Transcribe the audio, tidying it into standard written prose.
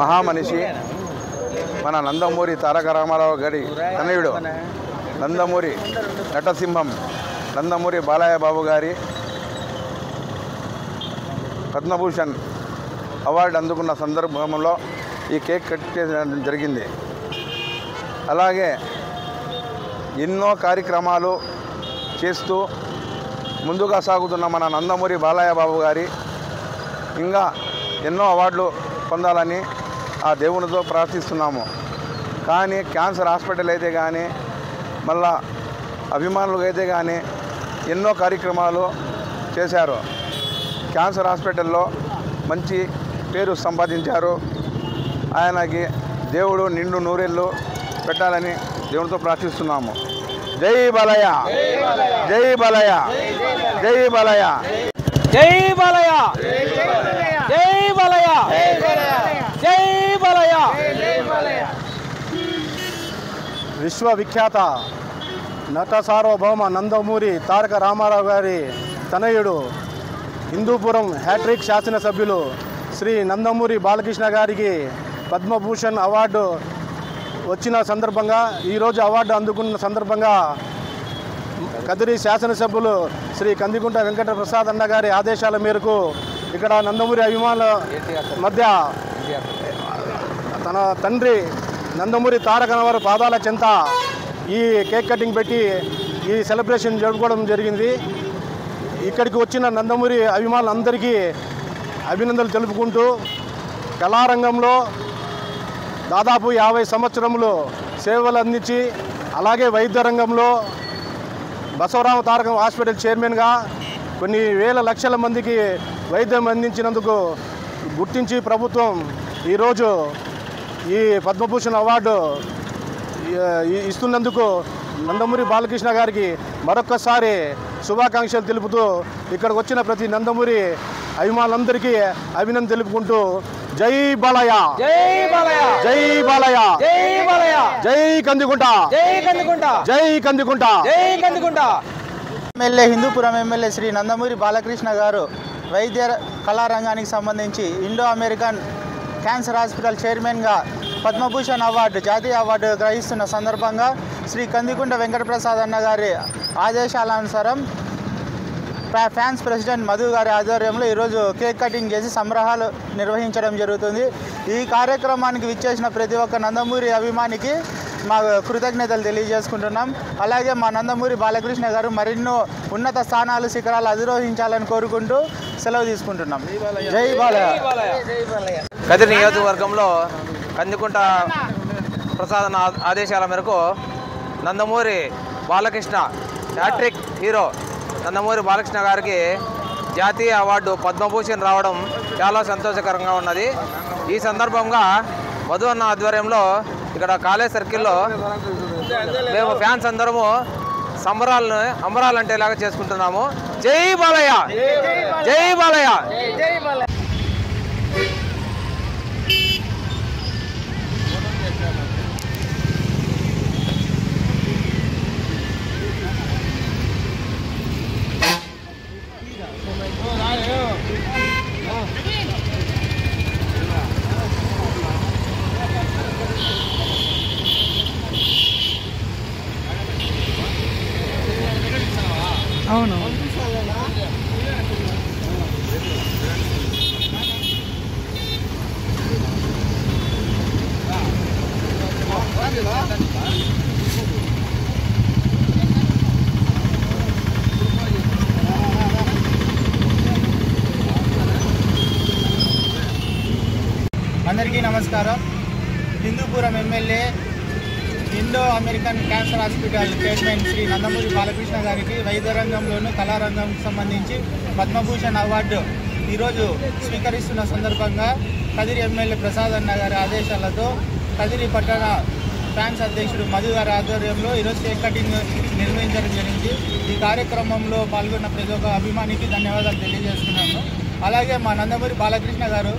మహామనిషి మన నందమూరి తారక రామారావు గారి తనయుడు నందమూరి నటసింహం నందమూరి బాలయ్య బాబు గారి పద్మభూషణ్ అవార్డు అందుకున్న సందర్భంలో ఈ కేక్ కట్ చేయడం జరిగింది. అలాగే ఎన్నో కార్యక్రమాలు చేస్తూ ముందుగా సాగుతున్న మన నందమూరి బాలయ్య బాబు గారి ఇంకా ఎన్నో అవార్డులు పొందాలని ఆ దేవునితో ప్రార్థిస్తున్నాము. కానీ క్యాన్సర్ హాస్పిటల్ అయితే కానీ మళ్ళా అభిమానులకు అయితే కానీ ఎన్నో కార్యక్రమాలు చేశారు. క్యాన్సర్ హాస్పిటల్లో మంచి పేరు సంపాదించారు. ఆయనకి దేవుడు నిండు నూరేళ్ళు పెట్టాలని దేవునితో ప్రార్థిస్తున్నాము. జై బాలయ్య, జై బాలయ్య, జై బాలయ్య, జై బాలయ్య, జై బాలయ్య, జై బాలయ్య. విశ్వవిఖ్యాత నట సార్వభౌమ నందమూరి తారక రామారావు గారి తనయుడు హిందూపురం హ్యాట్రిక్ శాసనసభ్యులు శ్రీ నందమూరి బాలకృష్ణ గారికి పద్మభూషణ్ అవార్డు వచ్చిన సందర్భంగా ఈరోజు అవార్డు అందుకున్న సందర్భంగా కదిరి శాసనసభ్యులు శ్రీ కందికుంట వెంకట ప్రసాద్ అన్న గారి ఆదేశాల మేరకు ఇక్కడ నందమూరి అభిమానుల మధ్య తన తండ్రి నందమూరి తారక రామారావు పాదాల చెంత ఈ కేక్ కటింగ్ పెట్టి ఈ సెలబ్రేషన్ జరుపుకోవడం జరిగింది. ఇక్కడికి వచ్చిన నందమూరి అభిమానులందరికీ అభినందనలు తెలుపుకుంటూ కళారంగంలో దాదాపు 50 సంవత్సరములు సేవలు అందించి అలాగే వైద్య రంగంలో బసవరామ తారక హాస్పిటల్ చైర్మన్గా కొన్ని వేల లక్షల మందికి వైద్యం అందించినందుకు గుర్తించి ప్రభుత్వం ఈరోజు ఈ పద్మభూషణ్ అవార్డు ఇస్తున్నందుకు నందమూరి బాలకృష్ణ గారికి మరొక్కసారి శుభాకాంక్షలు తెలుపుతూ ఇక్కడికి వచ్చిన ప్రతి నందమూరి అభిమానులందరికీ అభినందన తెలుపుకుంటూ జై బాలయ్య, జై బాలయ్య, జై బాలయ్య, జై బాలయ్య, జై కందికుంట, జై కందికుంట, జై కందికుంట, జై కందికుంట. ఎమ్మెల్యే హిందూపురం ఎమ్మెల్యే శ్రీ నందమూరి బాలకృష్ణ గారు వైద్య కళారంగానికి సంబంధించి ఇండో అమెరికన్ క్యాన్సర్ హాస్పిటల్ చైర్మన్గా పద్మభూషణ్ అవార్డు జాతీయ అవార్డు గ్రహిస్తున్న సందర్భంగా శ్రీ కందికుంట వెంకటప్రసాద్ అన్న గారి ఆదేశాలనుసారం ఫ్యాన్స్ ప్రెసిడెంట్ మధు గారి ఆధ్వర్యంలో ఈరోజు కేక్ కటింగ్ చేసి సంబరాలు నిర్వహించడం జరుగుతుంది. ఈ కార్యక్రమానికి విచ్చేసిన ప్రతి ఒక్క నందమూరి అభిమానికి మా కృతజ్ఞతలు తెలియజేసుకుంటున్నాం. అలాగే మా నందమూరి బాలకృష్ణ గారు మరెన్నో ఉన్నత స్థానాలు శిఖరాలు అధిరోహించాలని కోరుకుంటూ సెలవు తీసుకుంటున్నాం. జై బాలయ్య. కదిరి నియోజకవర్గంలో కందికుంట ప్రసాద్ ఆదేశాల మేరకు నందమూరి బాలకృష్ణ హ్యాట్రిక్ హీరో నందమూరి బాలకృష్ణ గారికి జాతీయ అవార్డు పద్మభూషణ్ రావడం చాలా సంతోషకరంగా ఉన్నది. ఈ సందర్భంగా మధు అన్న ఆధ్వర్యంలో ఇక్కడ కాలేజ్ సర్కిల్లో మేము ఫ్యాన్స్ అందరము సంబరాలను అంబరాలంటేలాగా చేసుకుంటున్నాము. జై బాలయ్య, జై బాలయ్య. అవును అందరికీ నమస్కారం. Hindupuram MLA Indo American cancer hospital chairman Shri Nandamuri Balakrishna గారికి వైద్య రంగంలోనూ కళారంగంకి సంబంధించి పద్మభూషణ్ అవార్డు ఈరోజు స్వీకరిస్తున్న సందర్భంగా కదిరి ఎమ్మెల్యే ప్రసాద్ అన్న గారి ఆదేశాలతో కదిరి పట్టణ ఫ్యాన్స్ అధ్యక్షుడు మధు గారి ఆధ్వర్యంలో ఈరోజు కేక్ కటింగ్ నిర్వహించడం జరిగింది. ఈ కార్యక్రమంలో పాల్గొన్న ప్రతి ఒక్క అభిమానికి ధన్యవాదాలు తెలియజేస్తున్నాను. అలాగే మా నందమూరి బాలకృష్ణ గారు